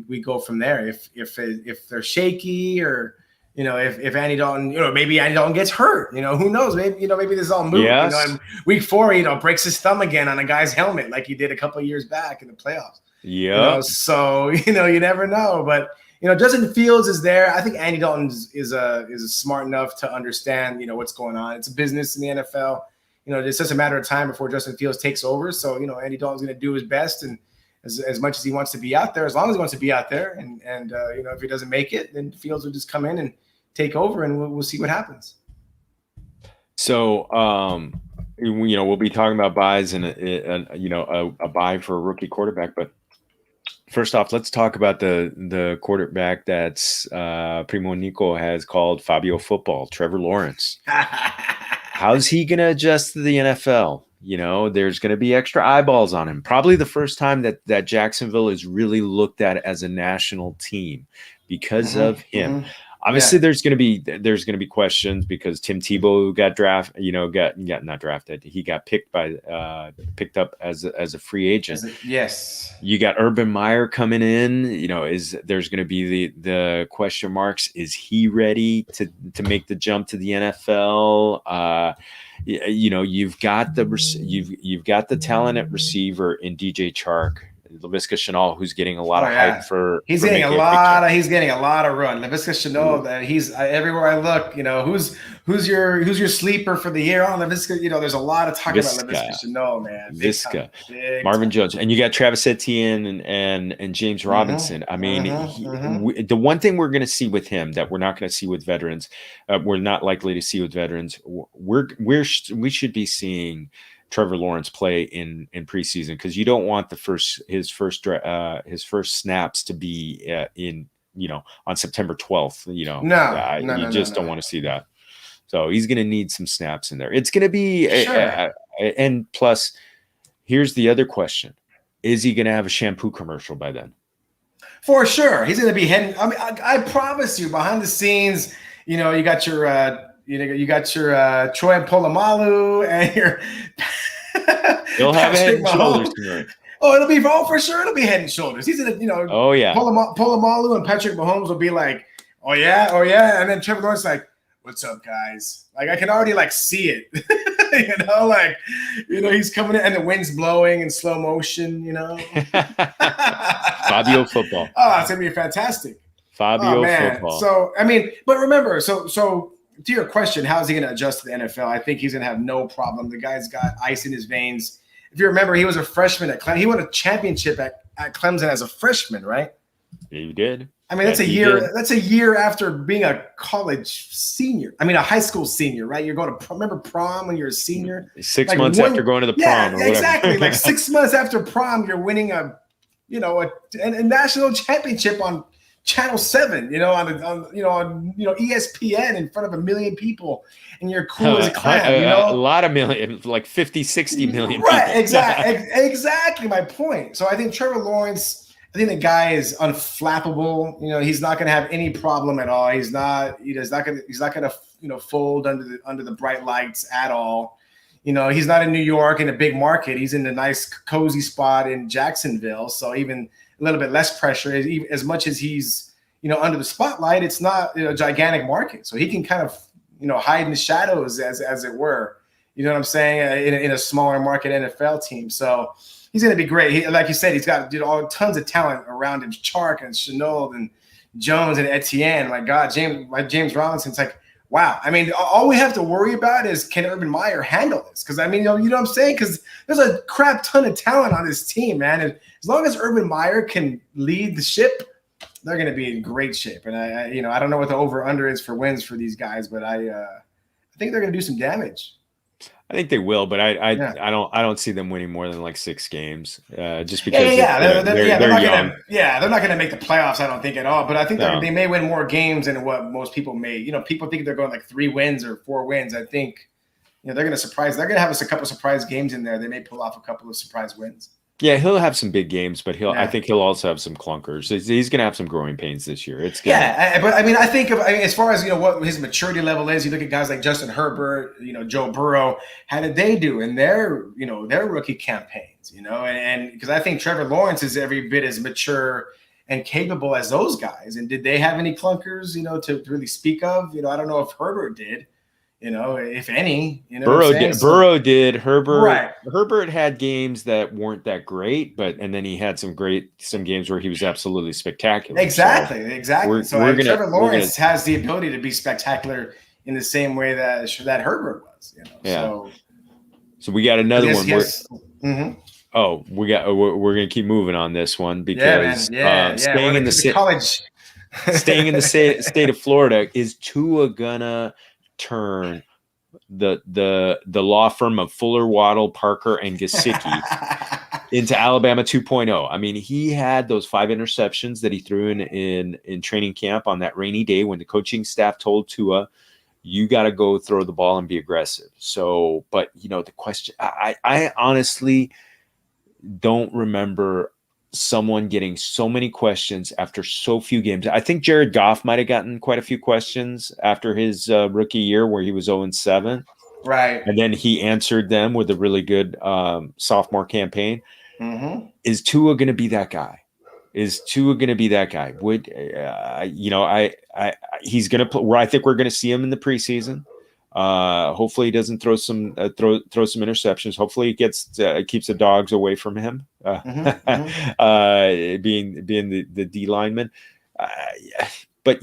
we go from there. If they're shaky or if Andy Dalton, maybe Andy Dalton gets hurt, who knows? Maybe this is all moot. Yes. And week 4, breaks his thumb again on a guy's helmet like he did a couple of years back in the playoffs. Yeah. So you never know. But Justin Fields is there. I think Andy Dalton is smart enough to understand what's going on. It's a business in the NFL. It's just a matter of time before Justin Fields takes over. So Andy Dalton's going to do his best, and as much as he wants to be out there, as long as he wants to be out there, and if he doesn't make it, then Fields will just come in and take over, and we'll see what happens. So, we'll be talking about buys and a buy for a rookie quarterback. But first off, let's talk about the quarterback that's Primo Nico has called Fabio Football, Trevor Lawrence. How's he going to adjust to the NFL? There's going to be extra eyeballs on him. Probably the first time that Jacksonville is really looked at as a national team because of him. Mm-hmm. Obviously, there's going to be questions because Tim Tebow got not drafted. He got picked up as a free agent. Yes. You got Urban Meyer coming in. There's going to be the question marks? Is he ready to make the jump to the NFL? You've got the talent at receiver in DJ Chark. Laviska Shenault, who's getting a lot of hype for he's getting a lot of run. Laviska Shenault, that he's everywhere I look. Who's your sleeper for the year? Laviska. There's a lot of talk about Laviska Shenault, man. Viska, Marvin Jones, and you got Travis Etienne and James Robinson. I mean, the one thing we're going to see with him that we're not going to see with veterans, we're not likely to see with veterans. We should be seeing Trevor Lawrence play in preseason, because you don't want his first snaps to be on September 12th. You don't want to see that. So he's going to need some snaps in there. It's going to be and plus, here's the other question: is he going to have a shampoo commercial by then? For sure, he's going to be heading. I mean, I promise you, behind the scenes, you got your. You got your Troy Polamalu and your. He'll have Head and Shoulders tonight. Oh, for sure. It'll be Head and Shoulders. He's in Oh yeah. Polamalu and Patrick Mahomes will be like, oh yeah, and then Trevor Lawrence like, what's up, guys? Like I can already see it. He's coming in and the wind's blowing in slow motion. Fabio Football. Oh, it's gonna be fantastic. Fabio Football. So but remember, so. To your question, how is he going to adjust to the NFL? I think he's going to have no problem. The guy's got ice in his veins. If you remember, he was a freshman at Clemson. He won a championship at Clemson as a freshman, right? Yeah, you did. I mean, that's a year. That's a year after being a college senior. I mean, a high school senior, right? You're going to remember prom when you're a senior. 6 months after going to the prom, or whatever. Exactly. 6 months after prom, you're winning a national championship on Channel 7, on ESPN in front of 1 million people, and you're cool as a clown. A lot of million, like 50, 60 million. Right, exactly my point. So I think Trevor Lawrence, I think the guy is unflappable. He's not going to have any problem at all. He's not going to fold under the bright lights at all. He's not in New York in a big market. He's in a nice cozy spot in Jacksonville. So even a little bit less pressure. As much as he's, under the spotlight, it's not a gigantic market. So he can kind of, hide in the shadows as it were. You know what I'm saying? In a smaller market NFL team. So he's going to be great. Like you said, he's got tons of talent around him. Chark and Shenault and Jones and Etienne. My God, James Robinson's like, wow. I mean, all we have to worry about is, can Urban Meyer handle this? Because, you know what I'm saying? Because there's a crap ton of talent on this team, man. And as long as Urban Meyer can lead the ship, they're going to be in great shape. And, I don't know what the over-under is for wins for these guys, but I think they're going to do some damage. I think they will, but I don't see them winning more than 6 games. Just because they're young. They're not going to make the playoffs, I don't think at all. But I think they may win more games than what most people may. People think they're going 3 wins or 4 wins. I think they're going to surprise. They're going to have us a couple of surprise games in there. They may pull off a couple of surprise wins. Yeah, he'll have some big games, but I think he'll also have some clunkers. He's going to have some growing pains this year. But I think as far as what his maturity level is, you look at guys like Justin Herbert, Joe Burrow. How did they do in their rookie campaigns? And because I think Trevor Lawrence is every bit as mature and capable as those guys. And did they have any clunkers, to really speak of? I don't know if Herbert did, if any. You know what I'm saying? Burrow did. Right. Herbert had games that weren't that great, and then he had some games where he was absolutely spectacular. Exactly. So Trevor Lawrence gonna, has the ability to be spectacular in the same way that Herbert was. Yeah. So we got another one. Mm-hmm. Oh, we're gonna keep moving on this one because staying in the college, staying in the state of Florida, is Tua gonna turn the law firm of Fuller, Waddle, Parker, and Gesicki into Alabama 2.0? I mean, he had those 5 interceptions that he threw in training camp on that rainy day when the coaching staff told Tua, you got to go throw the ball and be aggressive. So, but the question, I honestly don't remember someone getting so many questions after so few games. I think Jared Goff might have gotten quite a few questions after his rookie year where he was 0-7. Right. And then he answered them with a really good sophomore campaign. Mm-hmm. Is Tua going to be that guy? Would he's going to play where I think we're going to see him in the preseason. Hopefully he doesn't throw some interceptions. Hopefully he keeps the dogs away from him. Being the D lineman. But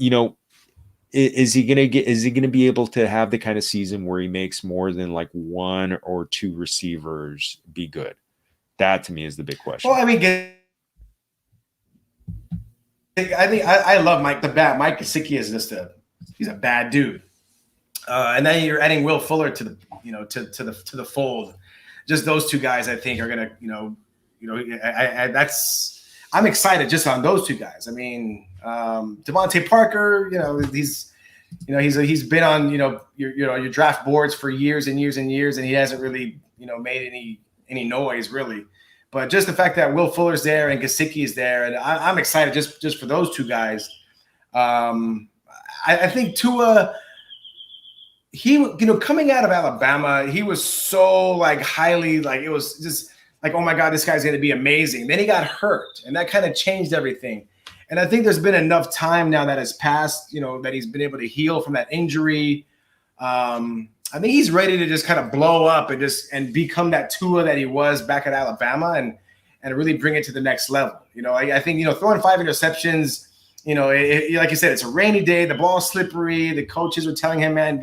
is he going to be able to have the kind of season where he makes more than like 1 or 2 receivers be good? That to me is the big question. Well, I mean, I love Mike Gesicki is he's a bad dude. And then you're adding Will Fuller to the to the fold. Just those 2 guys, I think, are gonna I'm excited just on those 2 guys. I mean, Devontae Parker, he's been on your draft boards for years and years and years, and he hasn't really made any noise really. But just the fact that Will Fuller's there and Gesicki is there, and I'm excited just for those 2 guys. I think Tua. He, coming out of Alabama, he was so highly, it was just oh my God, this guy's going to be amazing. Then he got hurt, and that kind of changed everything. And I think there's been enough time now that has passed, that he's been able to heal from that injury. I think he's ready to just kind of blow up and become that Tua that he was back at Alabama and really bring it to the next level. I think, throwing 5 interceptions, like you said, it's a rainy day, the ball's slippery. The coaches were telling him, man,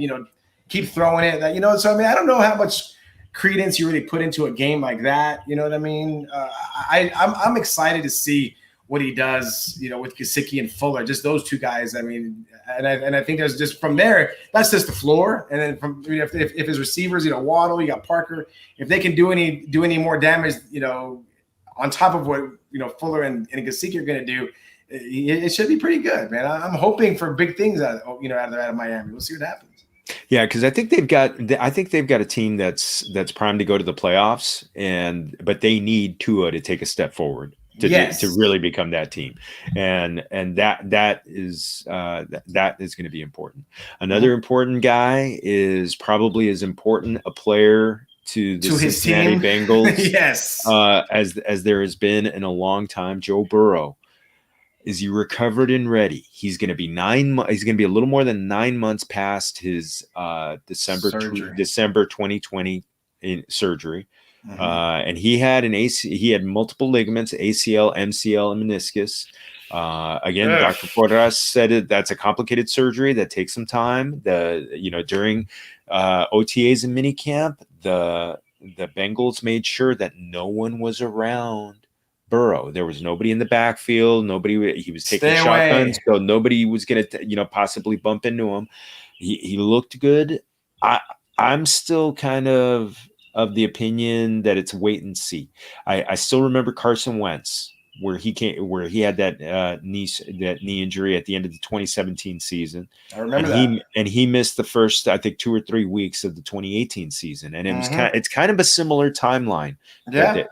keep throwing it. So I mean, I don't know how much credence you really put into a game like that. You know what I mean? I'm excited to see what he does. With Gesicki and Fuller, just those 2 guys. I mean, and I think there's just from there, that's just the floor. And then from if his receivers, Waddle, you got Parker, if they can do any more damage, on top of what Fuller and Gesicki are going to do, it should be pretty good, man. I'm hoping for big things out of Miami. We'll see what happens. Yeah, because I think they've got a team that's primed to go to the playoffs, but they need Tua to take a step forward to really become that team, and that is going to be important. Another important guy is probably as important a player to the Cincinnati Bengals, yes, as there has been in a long time. Joe Burrow. Is he recovered and ready? He's going to be he's going to be a little more than 9 months past his December 2020 surgery. Mm-hmm. And he had multiple ligaments, ACL, MCL, and meniscus. Again, Dr. Porras said that's a complicated surgery that takes some time. During OTAs and minicamp, the Bengals made sure that no one was around Burrow. There was nobody in the backfield. He was taking shotguns, so nobody was going to, possibly bump into him. He looked good. I'm still kind of the opinion that it's wait and see. I still remember Carson Wentz, where he had that knee injury at the end of the 2017 season. I remember that. And he missed the first, I think, 2 or 3 weeks of the 2018 season. And it was it's kind of a similar timeline. Yeah.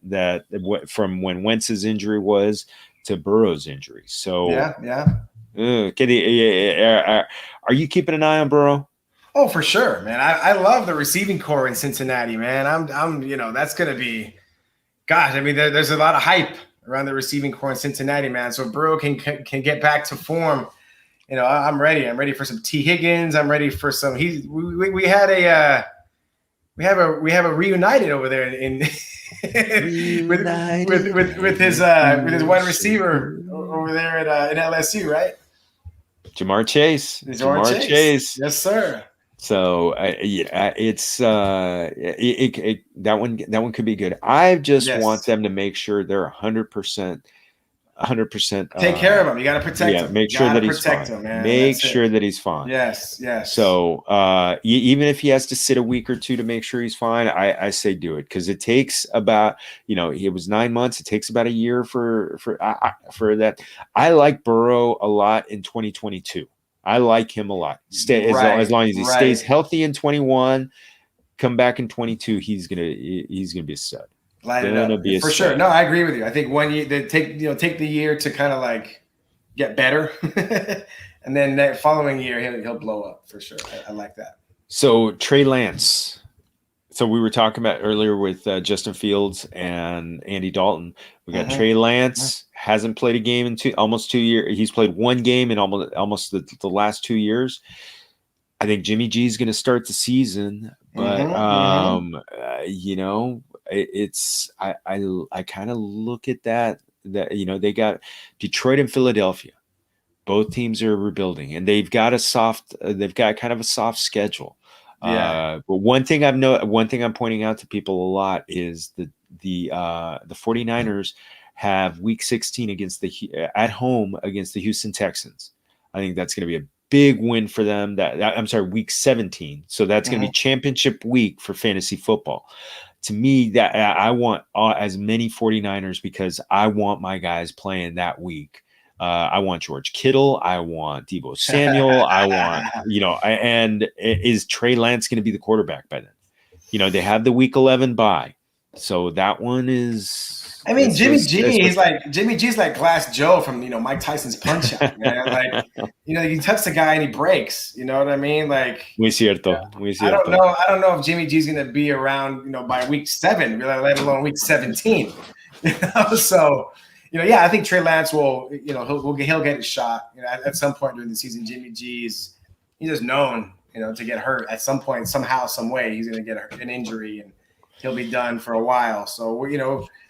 That from when Wentz's injury was to Burrow's injury. So yeah. Are you keeping an eye on Burrow? Oh, for sure, man. I love the receiving core in Cincinnati, man. I'm that's going to be, gosh, I mean, there's a lot of hype around the receiving core in Cincinnati, man. So if Burrow can get back to form, I'm ready. I'm ready for some T. Higgins. I'm ready for some. We have a reunited over there in with his wide receiver over there in LSU, right? Jamar Chase. Jamar Chase. Yes, sir. So it's that one could be good. I just want them to make sure they're 100%. Take care of him. You got to protect him. Make sure that he's fine. Man. Make sure that he's fine. Yes. So even if he has to sit a week or two to make sure he's fine, I say do it, because it takes about it was 9 months. It takes about a year for that. I like Burrow a lot in 2022. I like him a lot. As long as he stays healthy in 21, come back in 22, he's gonna be a stud. Light it up for sure. No, I agree with you. I think 1 year they take the year to kind of like get better, and then that following year he'll blow up for sure. I like that. So Trey Lance. So we were talking about earlier with Justin Fields and Andy Dalton. We got Trey Lance, hasn't played a game in almost 2 years. He's played one game in almost the last 2 years. I think Jimmy G is going to start the season, but it's I kind of look at that they got Detroit and Philadelphia. Both teams are rebuilding, and they've got kind of a soft schedule. But one thing I'm pointing out to people a lot is the 49ers have week 16 at home against the Houston Texans. I think that's going to be a big win for them. Week 17. So that's going to be championship week for fantasy football. To me, that I want as many 49ers, because I want my guys playing that week. I want George Kittle. I want Deebo Samuel. I want, and is Trey Lance going to be the quarterback by then? They have the week 11 bye. So that one is. I mean, Jimmy G's like Glass Joe from Mike Tyson's Punch Out, man. Like you touch the guy and he breaks. You know what I mean? Like muy cierto. I don't know if Jimmy G's going to be around by week 7, let alone week 17. So I think Trey Lance will he'll get his shot. At some point during the season. Jimmy G's he's just known to get hurt at some point, somehow, some way. He's going to get an injury and he'll be done for a while. So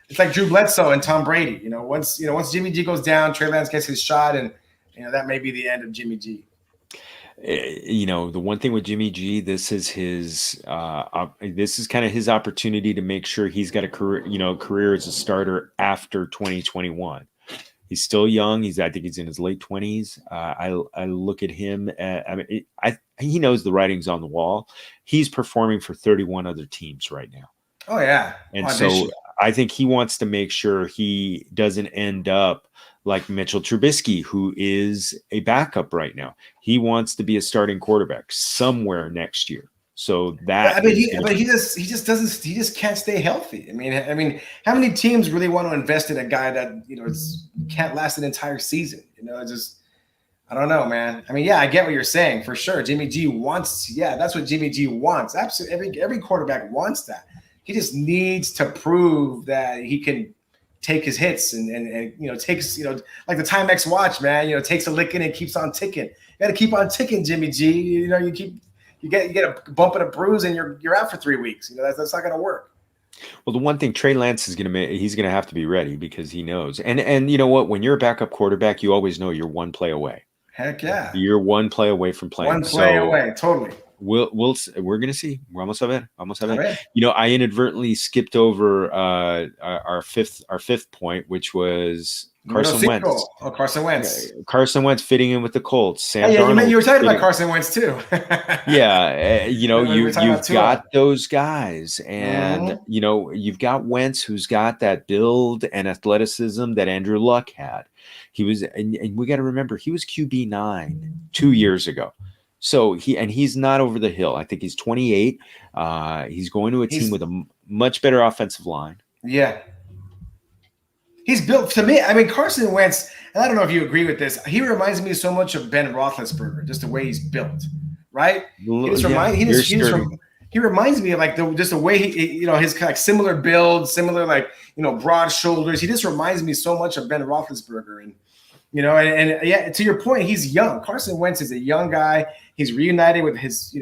it's like Drew Bledsoe and Tom Brady. Once Jimmy G goes down, Trey Lance gets his shot, and that may be the end of Jimmy G. The one thing with Jimmy G, this is kind of his opportunity to make sure he's got a career as a starter after 2021. He's still young. I think he's in his late 20s. I look at him. He knows the writing's on the wall. He's performing for 31 other teams right now. Oh yeah, and so I think he wants to make sure he doesn't end up like Mitchell Trubisky, who is a backup right now. He wants to be a starting quarterback somewhere next year. So that he just can't stay healthy. I mean, how many teams really want to invest in a guy that can't last an entire season? I don't know, man. I mean, I get what you're saying for sure. Jimmy G wants, that's what Jimmy G wants. Absolutely, every quarterback wants that. He just needs to prove that he can take his hits and takes like the Timex watch, man. Takes a licking and keeps on ticking. You got to keep on ticking, Jimmy G. You get a bump and a bruise and you're out for 3 weeks. That's not going to work. Well, the one thing Trey Lance is going to have to be ready, because he knows. And you know what? When you're a backup quarterback, you always know you're one play away. Heck yeah. You're one play away from playing. One play away, totally. We're gonna see. We're almost have it. Right. I inadvertently skipped over our fifth point, which was Carson Wentz. Oh, Carson Wentz. Carson Wentz fitting in with the Colts. Sam Darnold, you were talking about Carson Wentz too. You've got those guys, and you've got Wentz, who's got that build and athleticism that Andrew Luck had. He was, and we got to remember, he was QB9 2 years ago. So he's not over the hill. I think he's 28. He's going to a team with a much better offensive line. Yeah. He's built, to me, I mean, Carson Wentz, and I don't know if you agree with this, he reminds me so much of Ben Roethlisberger, just the way he's built, right? he reminds me of like just the way he, his like similar build, similar like broad shoulders. He just reminds me so much of Ben Roethlisberger, and yeah, to your point, he's young. Carson Wentz is a young guy. He's reunited with his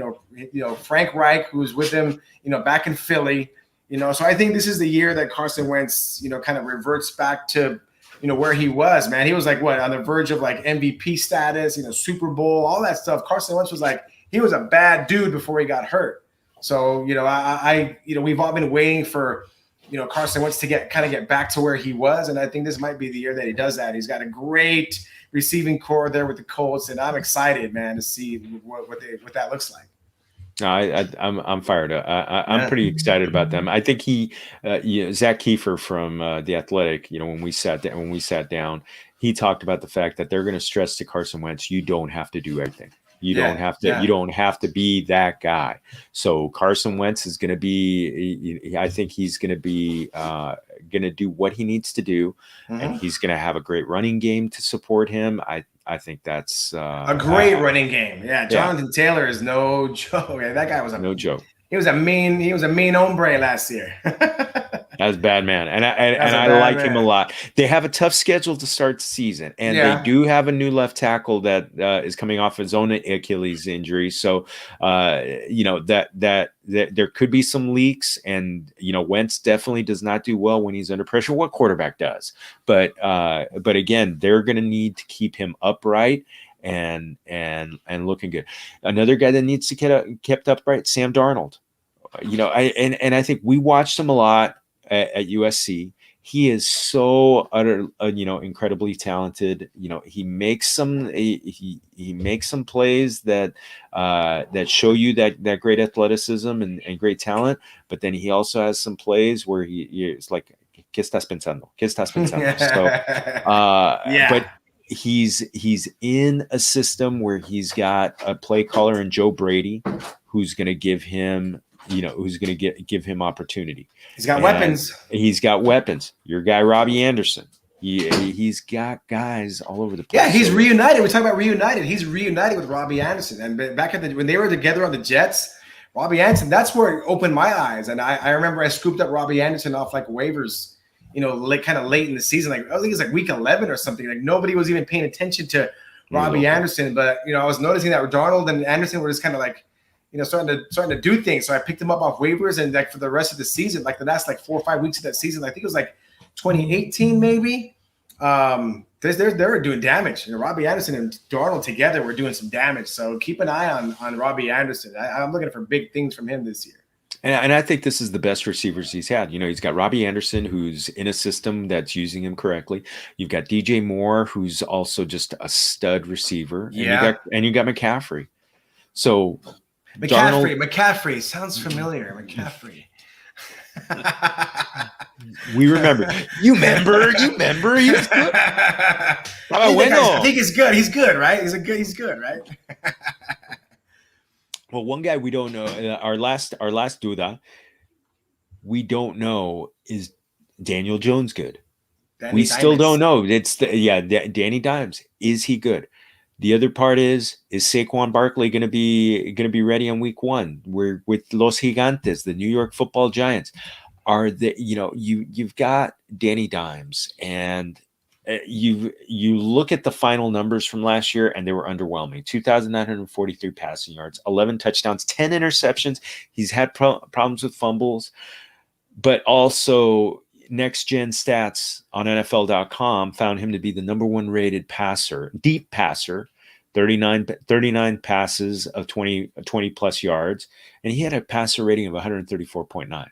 Frank Reich, who was with him back in Philly. So I think this is the year that Carson Wentz kind of reverts back to where he was. Man, he was like what, on the verge of like MVP status, Super Bowl, all that stuff. Carson Wentz was like, he was a bad dude before he got hurt. So, we've all been waiting for, Carson Wentz to get back to where he was. And I think this might be the year that he does that. He's got a great receiving core there with the Colts. And I'm excited, man, to see what that looks like. No, I'm fired up. I'm pretty excited about them. I think Zach Kiefer from The Athletic, when we sat down, he talked about the fact that they're going to stress to Carson Wentz, you don't have to do everything. You don't have to be that guy. So Carson Wentz is going to be, I think he's going to be going to do what he needs to do, and he's going to have a great running game to support him. I think that's a great running game. Yeah, Jonathan Taylor is no joke. Yeah, that guy was no joke. He was a mean hombre last year. That was bad, man. And I like him a lot. They have a tough schedule to start the season, and they do have a new left tackle that is coming off his own Achilles injury. So, that there could be some leaks, and Wentz definitely does not do well when he's under pressure. What quarterback does? But again, they're going to need to keep him upright and looking good. Another guy that needs to get kept upright, Sam Darnold. I think we watched him a lot at USC. He is so incredibly talented. He makes some he makes some plays that show you that great athleticism and great talent. But then he also has some plays where it's like, ¿Qué estás pensando? ¿Qué estás pensando? So, but he's in a system where he's got a play caller in Joe Brady, who's going to give him give him opportunity. He's got weapons. He's got weapons. Your guy, Robbie Anderson. He's got guys all over the place. Yeah, he's reunited. We talk about reunited. He's reunited with Robbie Anderson. And back when they were together on the Jets, Robbie Anderson, that's where it opened my eyes. And I remember I scooped up Robbie Anderson off like waivers, kind of late in the season. Like, I think it was like week 11 or something. Like, nobody was even paying attention to Robbie Anderson. But, I was noticing that Darnold and Anderson were just kind of like, starting to do things. So I picked him up off waivers, and like for the rest of the season, like the last like 4 or 5 weeks of that season, I think it was like 2018 maybe. They were doing damage. Robbie Anderson and Darnold together were doing some damage. So keep an eye on Robbie Anderson. I'm looking for big things from him this year. And I think this is the best receivers he's had. He's got Robbie Anderson, who's in a system that's using him correctly. You've got DJ Moore, who's also just a stud receiver. And you got McCaffrey. So McCaffrey sounds familiar. McCaffrey. We remember. You remember? He was good. I think he's good. He's good, right? He's good, right? Well, one guy we don't know, our last Duda, we don't know, is Daniel Jones good? We still don't know. It's Danny Dimes. Is he good? The other part is Saquon Barkley going to be ready on week 1? We're with Los Gigantes, the New York Football Giants. Are the you've got Danny Dimes, and you look at the final numbers from last year, and they were underwhelming. 2,943 passing yards, 11 touchdowns, 10 interceptions. He's had problems with fumbles, but also Next Gen Stats on NFL.com found him to be the number 1 rated passer, deep passer, 39 passes of 20 plus yards, and he had a passer rating of 134.9.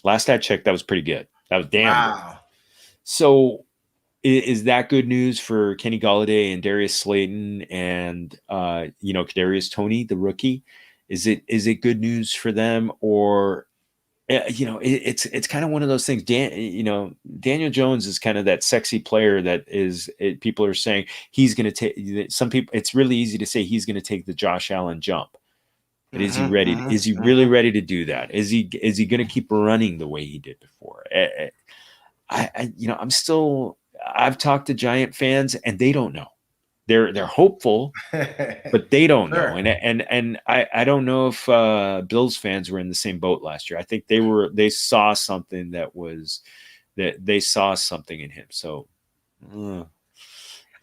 Last I checked, that was pretty good. That was damn good. So is that good news for Kenny Golladay and Darius Slayton and Kadarius Toney, the rookie? Is it good news for them, or it's kind of one of those things. Daniel Jones is kind of that sexy player that people are saying he's going to take. Some people, it's really easy to say he's going to take the Josh Allen jump. But is he ready? Is he really ready to do that? Is he going to keep running the way he did before? I've talked to Giant fans, and they don't know. they're hopeful, but they don't know. Sure. And I don't know if Bills fans were in the same boat last year. I think they saw something that they saw something in him. So,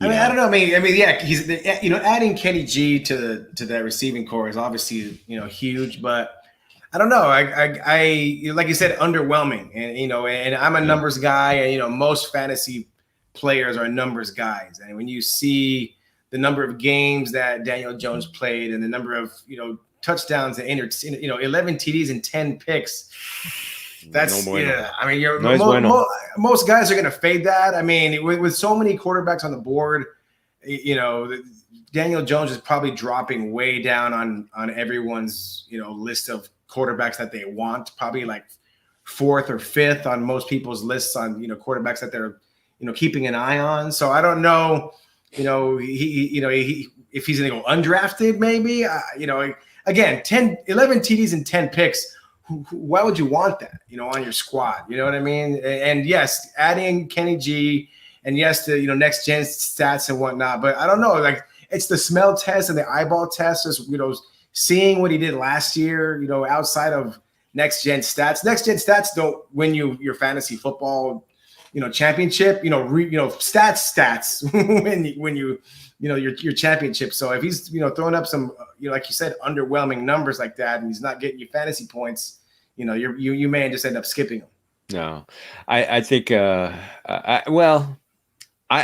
I mean, I don't know. I mean, yeah, he's adding Kenny G to that receiving core is obviously huge, but I don't know. I like you said, underwhelming, and I'm a numbers guy, and most fantasy players are numbers guys, and when you see the number of games that Daniel Jones played and the number of touchdowns and 11 TDs and 10 picks. That's I mean, most guys are going to fade that. I mean, with so many quarterbacks on the board, Daniel Jones is probably dropping way down on everyone's list of quarterbacks that they want. Probably like fourth or fifth on most people's lists on quarterbacks that they're keeping an eye on. So I don't know, if he's going to go undrafted, maybe. Again, 11 TDs and 10 picks. Why would you want that, on your squad? You know what I mean? And yes, adding Kenny G, and yes, the next gen stats and whatnot. But I don't know, like it's the smell test and the eyeball test. Just seeing what he did last year. Outside of next gen stats. Next gen stats don't win you your fantasy football, championship. Stats when you your championship. So if he's throwing up some like you said, underwhelming numbers like that, and he's not getting you fantasy points, you may just end up skipping him. No, I think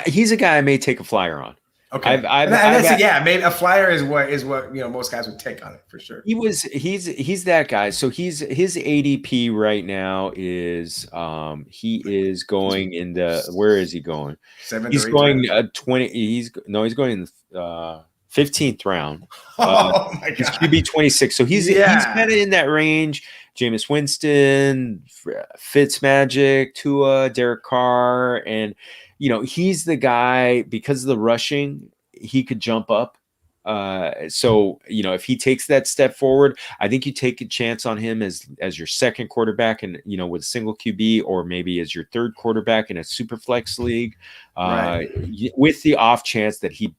he's a guy I may take a flyer on. Okay, maybe a flyer is what most guys would take on it for sure. He's that guy. So his ADP right now is he is going in the where is he going? He's going 20. He's going in the 15th round. Oh my God, he's QB 26. So he's kind of in that range. Jameis Winston, Fitzmagic, Tua, Derek Carr, and he's the guy because of the rushing, he could jump up. So if he takes that step forward, I think you take a chance on him as your second quarterback, and with a single QB, or maybe as your third quarterback in a super flex league, with the off chance that he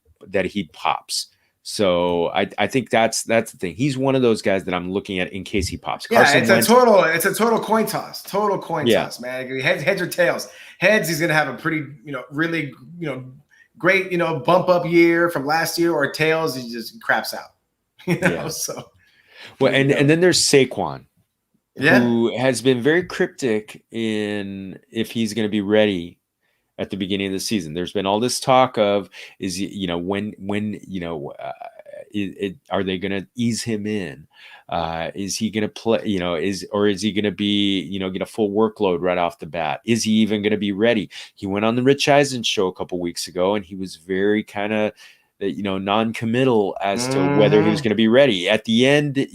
pops. So I think that's the thing. He's one of those guys that I'm looking at in case he pops. It's a total coin toss. Total coin toss, man. Heads or tails. Heads, he's gonna have a pretty, really, great, bump up year from last year, or tails, he just craps out. So well, and then there's Saquon, who has been very cryptic in if he's gonna be ready at the beginning of the season. There's been all this talk of when are they going to ease him in? Is he going to play? Is he going to be get a full workload right off the bat? Is he even going to be ready? He went on the Rich Eisen show a couple weeks ago, and he was very kind of non-committal as to whether he was going to be ready. At the end,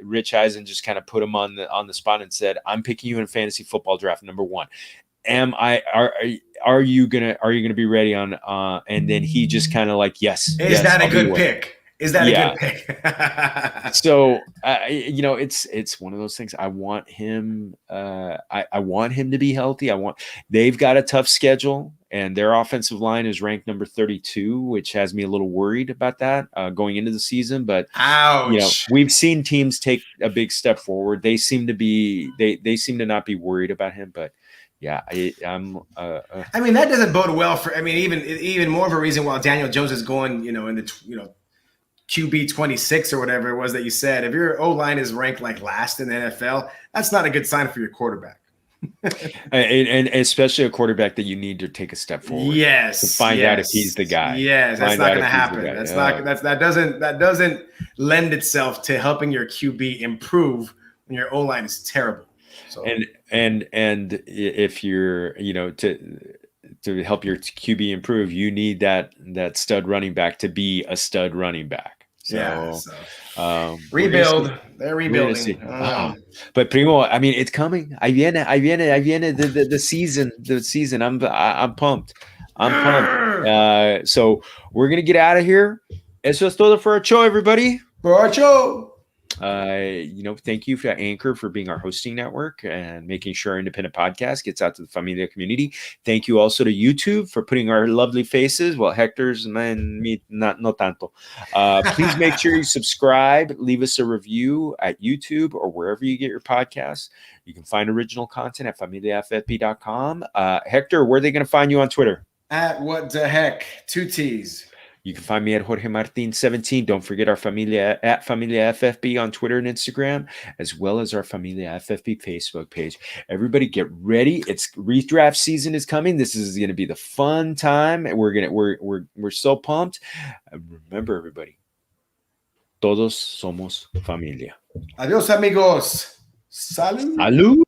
Rich Eisen just kind of put him on the spot and said, "I'm picking you in fantasy football draft number 1. Are you gonna be ready on and then he just kind of like yes that a good pick? Is that a good pick? So it's one of those things. I want him I want him to be healthy. They've got a tough schedule, and their offensive line is ranked number 32, which has me a little worried about that going into the season. But we've seen teams take a big step forward. They seem to not be worried about him, but I'm. I mean, that doesn't bode well for. I mean, even more of a reason why Daniel Jones is going, in the QB 26 or whatever it was that you said. If your O line is ranked like last in the NFL, that's not a good sign for your quarterback. and especially a quarterback that you need to take a step forward. To find out if he's the guy. Yes, that's not going to happen. That doesn't lend itself to helping your QB improve when your O line is terrible. So. And if you're to help your QB improve, you need that stud running back to be a stud running back. So, rebuild. They're rebuilding. But Primo, I mean, it's coming. I viene the season. I'm pumped. So we're gonna get out of here. Eso es todo for our show, everybody. For our show. Thank you for Anchor for being our hosting network and making sure our independent podcast gets out to the Familia community. Thank you also to YouTube for putting our lovely faces. Well, Hector's, man, me, not no tanto. Please make sure you subscribe, leave us a review at YouTube or wherever you get your podcasts. You can find original content at familiaffp.com. Hector, where are they going to find you on Twitter? At what the heck? 2 T's. You can find me at Jorge Martin 17. Don't forget our Familia at Familia FFB on Twitter and Instagram, as well as our Familia FFB Facebook page. Everybody get ready. It's redraft season is coming. This is going to be the fun time. We're so pumped. Remember, everybody, todos somos familia. Adiós, amigos. Salud. Salud.